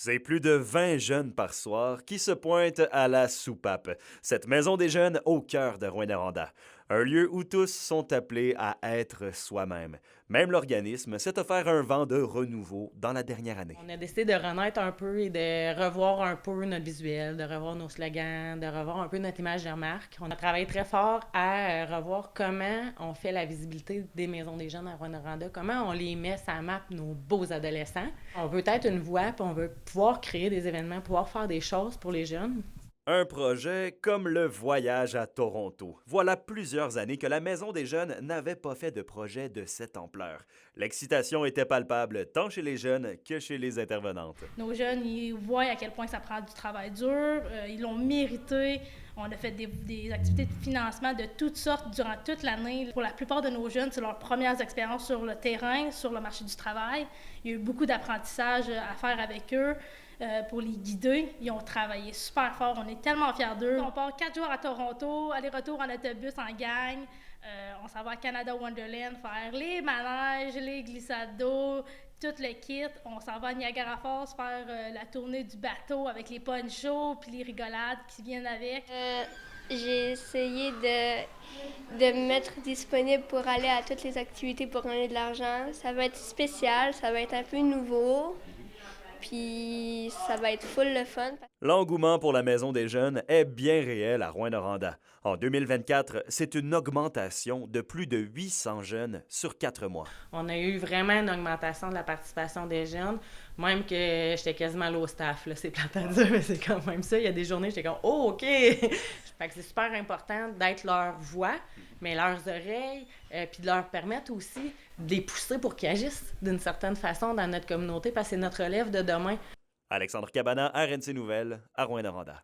C'est plus de 20 jeunes par soir qui se pointent à la soupape, cette maison des jeunes au cœur de Rouyn-Noranda. Un lieu où tous sont appelés à être soi-même. Même l'organisme s'est offert un vent de renouveau dans la dernière année. On a décidé de renaître un peu et de revoir un peu notre visuel, de revoir nos slogans, de revoir un peu notre image de marque. On a travaillé très fort à revoir comment on fait la visibilité des maisons des jeunes à Rouyn-Noranda, comment on les met sur la map, nos beaux adolescents. On veut être une voix, puis on veut pouvoir créer des événements, pouvoir faire des choses pour les jeunes. Un projet comme le voyage à Toronto. Voilà plusieurs années que la Maison des jeunes n'avait pas fait de projet de cette ampleur. L'excitation était palpable tant chez les jeunes que chez les intervenantes. Nos jeunes, ils voient à quel point ça prend du travail dur, ils l'ont mérité. On a fait des activités de financement de toutes sortes durant toute l'année. Pour la plupart de nos jeunes, c'est leurs premières expériences sur le terrain, sur le marché du travail. Il y a eu beaucoup d'apprentissage à faire avec eux. Pour les guider, ils ont travaillé super fort. On est tellement fiers d'eux. On part 4 jours à Toronto, aller-retour en autobus en gang. On s'en va à Canada Wonderland faire les manèges, les glissades d'eau, tout le kit. On s'en va à Niagara Falls faire la tournée du bateau avec les ponchos puis les rigolades qui viennent avec. J'ai essayé de me mettre disponible pour aller à toutes les activités pour gagner de l'argent. Ça va être spécial, ça va être un peu nouveau, puis ça va être full le fun. L'engouement pour la Maison des jeunes est bien réel à Rouyn-Noranda. En 2024, c'est une augmentation de plus de 800 jeunes sur 4 mois. On a eu vraiment une augmentation de la participation des jeunes, même que j'étais quasiment low staff, là. C'est plate à dire, mais c'est quand même ça. Il y a des journées, j'étais comme « Oh, OK! » Fait que c'est super important d'être leur voix, mais leurs oreilles, puis de leur permettre aussi de les pousser pour qu'ils agissent d'une certaine façon dans notre communauté, parce que c'est notre relève de demain. Alexandre Cabana, RNC Nouvelles, à Rouyn-Noranda.